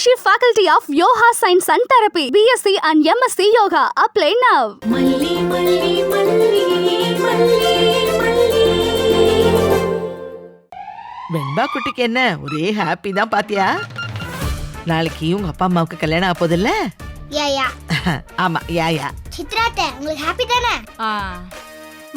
Sakshi Faculty of Yoga Science and Therapy, BSc and MSc Yoga. Apply now. Malli, malli, malli, malli, malli. வெண்பா குட்டிக்கு என்ன ஒரே happy தான் பாத்தியா? நாளைக்கு உங்க அப்பா அம்மாவுக்கு கல்யாணம் ஆக போதில்ல? யா ஆமா யா. சித்ராத்த உங்களுக்கு ஹாப்பி தானே?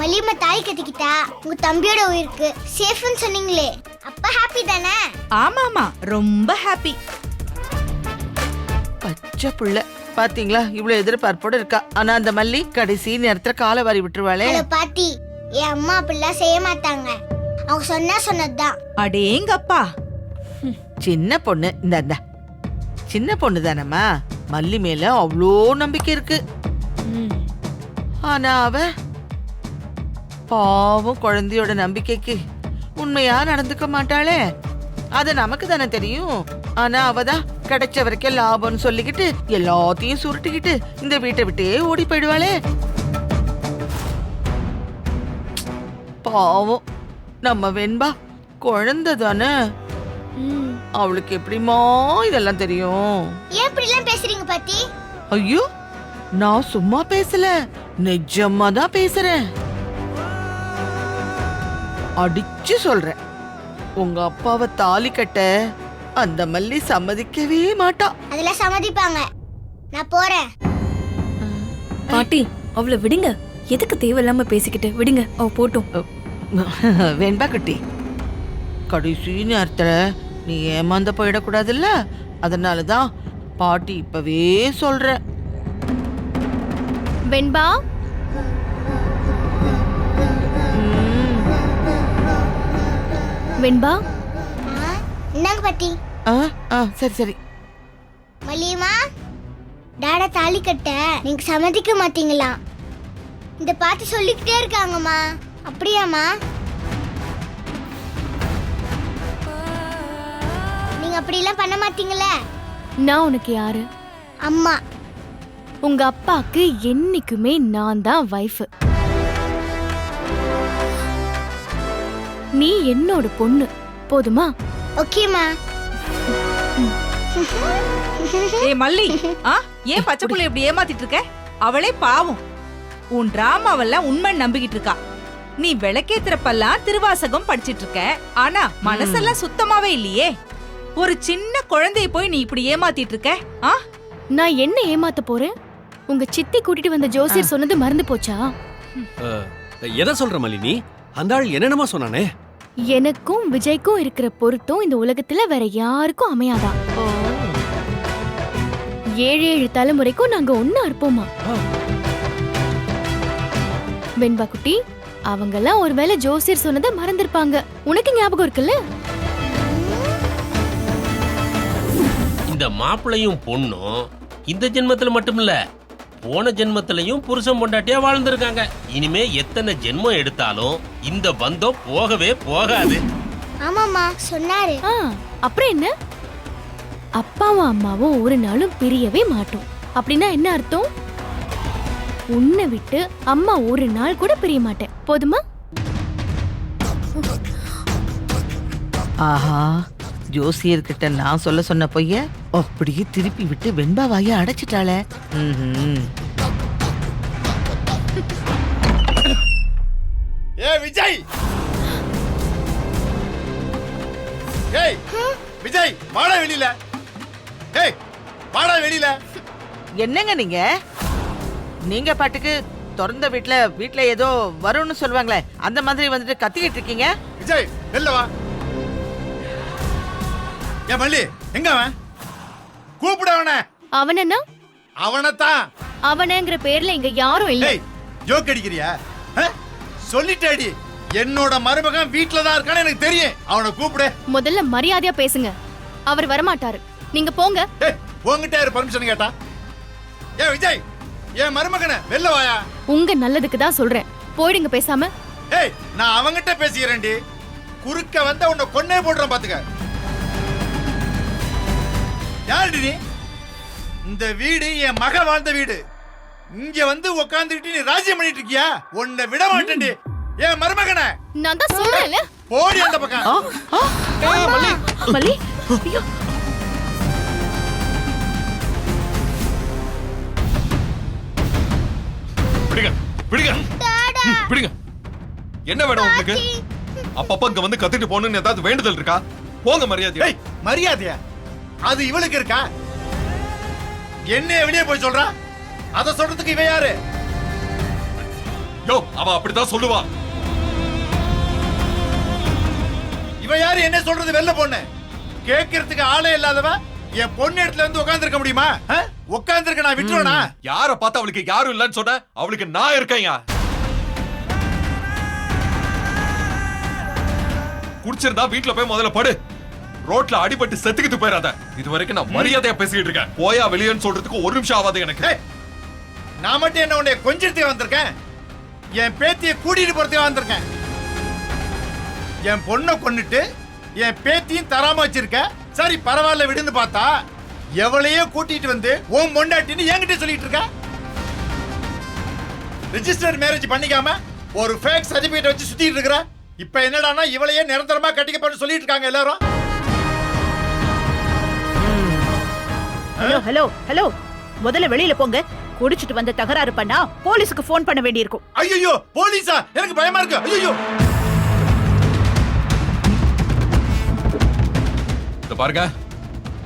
மல்லியம்மா தாய் கட்டிக்கிட்டா உங்க தம்பியோட உயிருக்கு சேஃப்னு சொன்னீங்களே, அப்ப ஹாப்பி தானே? ஆமாமா, ரொம்ப ஹாப்பி. பச்சை புள்ள பாத்தீங்களா, இவ்வளவு எதிர்பார்ப்போட இருக்கா. ஆனா அந்த மல்லி கடைசி நேரத்துல காலை வாரி விட்டுருவாளே. ஹலோ பாட்டி, என் அம்மா அப்படிலாம் செய்ய மாட்டாங்க. அவங்க சொன்னதுதான். அடேங்கப்பா, சின்ன பொண்ணு இந்த சின்ன பொண்ணு தானம்மா. மல்லி மேல அவ்வளோ நம்பிக்கை இருக்கு. ஆனா அவ பாவம் குழந்தையோட நம்பிக்கைக்கு உண்மையா நடந்துக்க மாட்டாளே. அது நமக்கு தானே தெரியும். ஆனா அவதான் கிடைச்ச வரைக்கும் லாபம்னு சொல்லிக்கிட்டு எல்லாத்தையும் சுருட்டிக்கிட்டு இந்த வீட்டை விட்டே ஓடி போயிடுவாளே. பாவம் நம்ம வெண்பா குழந்தை தானே, அவளுக்கு எப்படிமா இதெல்லாம் தெரியும்? ஏன் இப்படி எல்லாம் பேசுறீங்க பாட்டி? ஐயோ, நான் சும்மா பேசல, நிஜமா தான் பேசுறேன். அடிச்சு சொல்றேன், உங்க அப்பாவை தாலி கட்ட அந்த மல்லி சம்மதிக்கவே மாட்டா. அதெல்லாம் சம்மதிப்பாங்க. நான் போறேன். பாட்டி, அவளை விடுங்க. எதுக்கு தேவையில்லாம பேசிக்கிட்டு விடுங்க, அவ போட்டும். வெண்பா குட்டி, கடைசி நேரத்துல நீ ஏமாந்த போயிடக்கூடாதுல்ல, அதனாலதான் பாட்டி இப்பவே சொல்ற. வெண்பா, வெண்பா, என்னங்க பாட்டி? சரி சரி. மல்லியம்மா, டாடா தாலி கட்ட நீங்க சம்மதிக்க மாட்டீங்களா? இந்த பாட்டி சொல்லிக்கிட்டே இருக்காங்கம்மா. அப்படியாம்மா? நீங்க அப்படி எல்லாம் பண்ண மாட்டீங்களே. நான் உனக்கு யாரு? அம்மா. உங்க அப்பாக்கு என்னைக்குமே நான் தான் வைஃப். நீ என்னோட பொண்ணு, போதுமா? ஓகேம்மா. ஏ மல்லி, ஏன் பச்சை புள்ள இப்படி ஏமாத்திட்டு இருக்க? அவளே பாவம், உன் டிராமாவெல்லாம் உண்மை நம்பிக்கிட்டு இருக்கா. நீ விளக்கேத்துறப்பெல்லாம் திருவாசகம் படிச்சிட்டு இருக்க, ஆனா மனசெல்லாம் சுத்தமாவே இல்லையே. ஒரு சின்ன குழந்தைய போய் நீ இப்படி ஏமாத்திட்டு இருக்க. நான் என்ன ஏமாத்த போறேன்? உங்க சித்தி கூட்டிட்டு வந்த ஜோசியர் சொன்னது மறந்து போச்சா? எதை சொல்ற மல்லினி? அந்த ஆள் என்னென்னமா சொன்னானே? எனக்கும் விஜய்க்கும் இருக்கிற பொருத்தம் இந்த உலகத்துல வேற யாருக்கும் அமையாதான். 7 தலைமுறைக்கும் நாங்க ஒன்னா இருப்போமா? வெண்பா குட்டி, அவங்கெல்லாம் ஒருவேளை ஜோசியர் சொன்னதை மறந்திருப்பாங்க. உனக்கு ஞாபகம் இருக்குல்ல? இந்த மாப்பிளையும் பொண்ணும் இந்த ஜென்மத்துல மட்டுமில்ல, போன ஜென்மத்திலையும் புருஷன் பொண்டாட்டியா வாழ்ந்திருக்காங்க. இனிமே எத்தனை ஜென்மம் எடுத்தாலும் இந்த பந்தம் போகவே போகாது. ஆமாம்மா, சொன்னாரு. அப்புறம் என்ன? அப்பாவும் அம்மாவும் ஒரு நாளும் பிரியவே மாட்டோம். அப்படின்னா என்ன அர்த்தம்? உன்னை விட்டு அம்மா ஒரு நாள் கூட பிரிய மாட்டேன், போதுமா? ஆஹா, ஜோசியர்கிட்ட நான் சொல்ல சொன்ன பொய்ய அப்படியே திருப்பி விட்டு வெண்பா வாய அடைச்சிட்டாளே. ஏ விஜய், ஏய் விஜய், வாடா வெளியில. ஏய் வாடா வெளியில. என்னங்க நீங்க பாட்டுக்கு திறந்த வீட்ல ஏதோ வரும்னு சொல்லுவாங்களே, அந்த மாதிரி வந்துட்டு கத்திக்கிட்டு இருக்கீங்க. விஜய் வெளில வா. ஏ மல்லி, எங்க அவன்? கூப்பிட அவனை. அவனா? அவனத்தான். அவனங்கிற பேர்ல இங்க யாரும் இல்ல. ஏய், ஜோக் அடிக்கிறியா? சொல்லிட்டேடி, என்னோட மருமகன் வீட்ல தான் இருக்கான்னு எனக்கு தெரியும். அவனை கூப்பிடு. முதல்ல மரியாதையா பேசுங்க. அவர் வரமாட்டாரு, நீங்க போங்க. ஏய், உன்கிட்ட யாரு பர்மிஷன் கேட்டா? ஏ விஜய், ஏன் மருமகனை வெளில வாயா. உங்க நல்லதுக்கு தான் சொல்றேன், போயிடுங்க பேசாம. ஏய், நான் அவங்கிட்ட பேசிக்கிறேன்டி. குறுக்க வந்த உன்னை கொன்னே போடுறேன் பாத்துக்க. யாருடி நீ? இந்த வீடு என் மக வாழ்ந்த வீடு. இங்க வந்து உட்கார்ந்துட்டு நீ ராஜ்யம் பண்ணிட்டு இருக்கியா? உன்னை விட மாட்டேன்டி. ஏன் மருமகனை? நான் தான் சொல்றேன்ல, போடி அந்த பக்கம். மல்லி. ஐயோ, விடுங்க விடுங்க. என்ன வேணும் உங்களுக்கு? அப்பப்ப இங்க வந்து கத்திட்டு போகணும்னு ஏதாவது வேண்டுதல் இருக்கா? போங்க மரியாதை. ஏய், மரியாதையா? அது இவளுக்கு இருக்கா? என்ன வெளியே போய் சொல்றா? அத சொல்றதுக்கு இவ யாரு? யோ, அவ அப்படிதான் சொல்லுவா. இவ யாரு என்ன சொல்றது? வெள்ள பொண்ணு கேட்கறதுக்கு ஆளே இல்லாதவ என் பொண்ணு இடத்துல வந்து உட்கார்ந்து இருக்க முடியுமா? உட்கார்ந்து இருக்க நான் விட்டுருவேனா? யார பார்த்து அவளுக்கு யாரும் இல்லன்னு சொன்ன? அவளுக்கு நான் இருக்கேன். குடிச்சிருந்தா வீட்டுல போய் முதல்ல படு. ரோட்ல அடிபட்டு செத்துக்கிட்டு போயிடாத. இது வரைக்கும் நான் மரியாதையா பேசிக்கிட்டு இருக்கேன். போயா வெளியேன்னு சொல்றதுக்கு ஒரு நிமிஷம் ஆகாது எனக்கு. நான் மட்டும் என்ன உன்னை கொஞ்சத்துக்கு வந்திருக்கேன்? என் பேத்தியை கூட்டிட்டு போறதுக்கு வந்திருக்கேன். என் பொண்ணை கொன்னுட்டு என் பேத்தியும் தராம வச்சிருக்க. சரி பரவாயில்ல விடுன்னு பார்த்தா எவளையே கூட்டிட்டு வந்து உன் பொண்டாட்டின்னு என்கிட்ட சொல்லிட்டு இருக்க. ரெஜிஸ்டர் மேரேஜ் பண்ணிக்காம ஒரு ஃபேக் சர்டிபிகேட் வச்சு சுத்திட்டு இருக்கற. இப்ப என்னடானா இவளையே நிரந்தரமா கட்டிக்கப்பட்டு சொல்லிட்டு இருக்காங்க எல்லாரும். ஹலோ ஹலோ ஹலோ, முதல்ல வெளியில போங்க. குடிச்சிட்டு வந்து தகராறு பண்ணா போலீஸுக்கு போன் பண்ண வேண்டியிருக்கும். ஐயோ போலீஸா? எனக்கு பயமா இருக்கு. ஐயோ பாருங்க,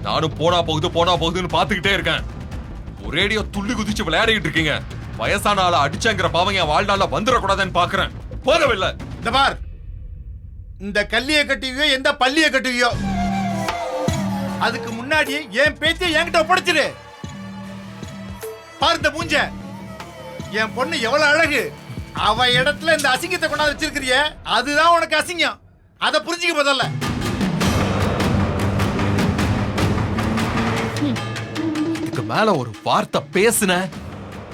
நானும் போனா போகுதுன்னு பாத்துக்கிட்டே இருக்கேன். ஒரேடியோ துள்ளி குதிச்சு விளையாடிட்டு இருக்கீங்க. வயசான ஆளை அடிச்சங்கிற பாவங்க என் வாழ்நாள்ல வந்துடக்கூடாதுன்னு பாக்குறேன். போகவில்லை. இந்த பார், இந்த கல்லிய கட்டுவியோ எந்த பள்ளிய கட்டுவியோ அதுக்கு முன்னாடி என் பேத்தியை என்கிட்ட ஒப்படைச்சிரு. பாரு இந்த மூஞ்ச. என் பொண்ணு எவ்வளவு அழகு. அவ இடத்துல இந்த அசிங்கத்தை கொண்டாந்து வச்சிருக்கிறிய, அதுதான் உனக்கு அசிங்கம். அதை புரிஞ்சுக்க முதல்ல. இதுக்கு மேல ஒரு வார்த்தை பேசுன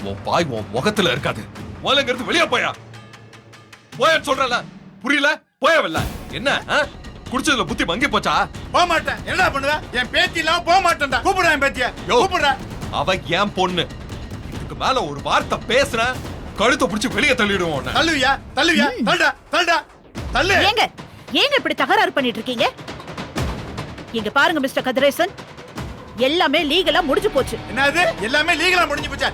உன் பாய் உன் முகத்துல இருக்காது. முதல்ல வெளியே போயா. போயன்னு சொல்றல, புரியல? போயவில்ல. என்ன குடிச்சதுல புத்தி மங்கி போச்சா? போக மாட்டேன். என்ன பண்ணுவ? என் பேத்தி இல்லாம போக மாட்டேன்டா. கூப்பிடுறேன் என் பேத்திய. கூப்பிடுற. அவ என் பொண்ணு. இதுக்கு மேல ஒரு வார்த்தை பேசுன கழுத்தை பிடிச்சு வெளியே தள்ளிடுவோம். தள்ளுவியா? தள்ளுவியா? தள்ளுடா தள்ளுடா தள்ளு. ஏங்க ஏங்க இப்படி தகராறு பண்ணிட்டு இருக்கீங்க? இங்க பாருங்க மிஸ்டர் கதிரேசன், எல்லாமே லீகலா முடிஞ்சு போச்சு. என்னது எல்லாமே லீகலா முடிஞ்சு போச்சா?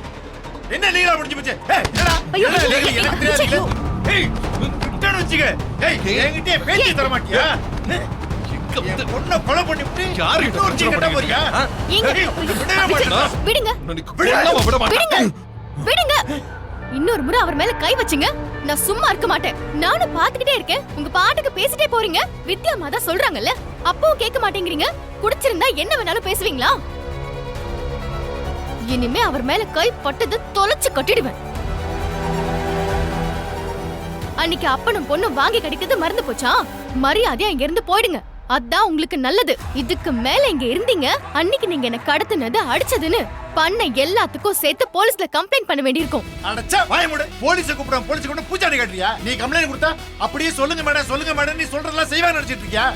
என்ன லீகலா முடிஞ்சு போச்சு? ஏய் என்னடா? ஐயோ, என்ன legal? ஐயோ, எனக்கு தெரியாது. ஐயோ. ஏய் விட்டேன்னு வச்சுக்க. ஏய் என்கிட்ட பேச்சு தர மாட்டியா? என் பொண்ணை கொலை பண்ணிவிட்டு யாரு கிட்ட இன்னொரு பிரச்சனை கட்ட போறியா? ஏங்க, ஏய், விடவே மாட்டேன். விடுங்க விடுங்க விடுங்க. இன்னொரு முறை அவர் மேல கை வச்சுங்க, நான் சும்மா இருக்க மாட்டேன். நானும் பாத்துக்கிட்டே இருக்கேன். உங்க பாட்டுக்கு பேசிட்டே போறீங்க. வித்யாமா தான் சொல்றாங்கல்ல, அப்பவும் கேட்க மாட்டேங்கிறீங்க. குடிச்சிருந்தா என்ன வேணாலும் பேசுவீங்களா? இனிமே அவர் மேல கை பட்டது தொலைச்சு கட்டிடுவேன். அன்னைக்கு அப்பனும் பொண்ணும் வாங்கி கடிக்கிறது மறந்து போச்சா? மரியாதையா இங்க இருந்து போயிடுங்க. அதான் உங்களுக்கு நல்லது. இதுக்கு மேல இங்க இருந்தீங்க, அன்னைக்கு நீங்க என்ன கடத்துனது அடிச்சதுன்னு பண்ண எல்லாத்துக்கும் சேர்த்து போலீஸ்ல கம்ப்ளைண்ட் பண்ண வேண்டியிருக்கும். அடச்சா வாய மூடு. போலீஸ் கூப்பிட பூஜாடி காட்டுறியா? நீ கம்ப்ளைண்ட் கொடுத்தா அப்படியே சொல்லுங்க மேடம் நீ சொல்றதெல்லாம் செய்வா நினைச்சிட்டு இருக்கியா?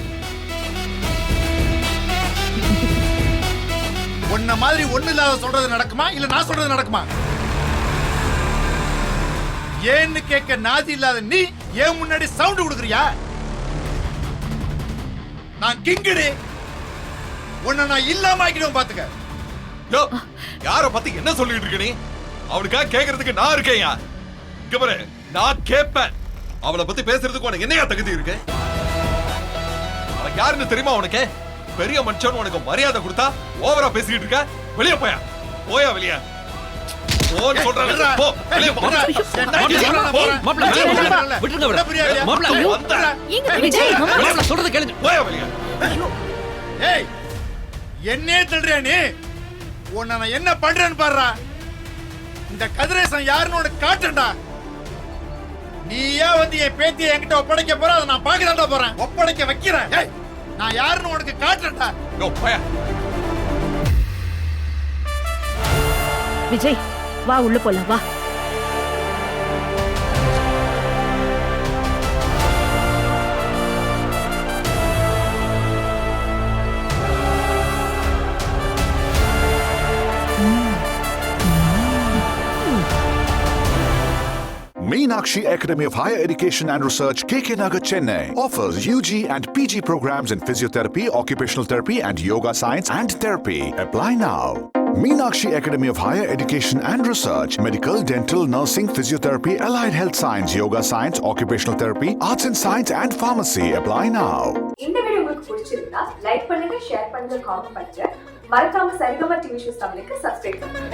உன்ன மாதிரி ஒண்ணு இல்லாத சொல்றது நடக்குமா இல்ல நான் சொல்றது நடக்குமா? ஏன்னு கேட்க நாதி இல்லாத நீ ஏன் முன்னாடி சவுண்ட் கொடுக்குறியா? நான் கிங்கடி. உன்னை நான் இல்லாம ஆக்கிடுவேன் பாத்துக்க. யோ, யார பத்தி என்ன சொல்லிட்டு இருக்க நீ? அவளுக்காக கேக்குறதுக்கு நான் இருக்கேன்யா. இங்க பாரு, நான் கேட்பேன். அவளை பத்தி பேசுறதுக்கு உனக்கு என்னையா தகுதி இருக்கு? அவ யாருன்னு தெரியுமா உனக்கு? பெரிய மனுஷன் உனக்கு மரியாதை கொடுத்தா ஓவரா பேசிக்கிட்டு இருக்க. வெளியே போயா. போயா வெளியே. போன்னு சொல்றேன். போ வெளியே போ. சொல்றது கேளு. போயா வெளியே. ஏய் என்னே தள்ளுறியா நீ? உன்னை நான் என்ன பண்றேன்னு பாருடா. இந்த கதிரேசன் யாருன்னு உனக்கு காட்டுறேன்டா. நீயா வந்து என் பேத்தியை என்கிட்ட ஒப்படைக்க போற, அதை நான் பார்க்கதான்டா போறேன். ஒப்படைக்க வைக்கிறேன். ஏய் நான் யாருன்னு உனக்கு காட்டுறேன்டா. யோ போயா. விஜய் வா, உள்ள போலாம் வா. Meenakshi Academy of Higher Education and Research, KK Nagar, Chennai offers UG and PG programs in physiotherapy, occupational therapy and yoga science and therapy. Apply now. Meenakshi Academy of Higher Education and Research, Medical, Dental, Nursing, Physiotherapy, Allied Health Science, Yoga Science, Occupational Therapy, Arts and Science and Pharmacy. Apply now. இந்த video உங்களுக்கு பிடிச்சிருந்தா like பண்ணுங்க, share பண்ணுங்க, comment பண்ணுங்க. மறக்காம Saregama TV shows தமிழுக்கு subscribe பண்ணுங்க.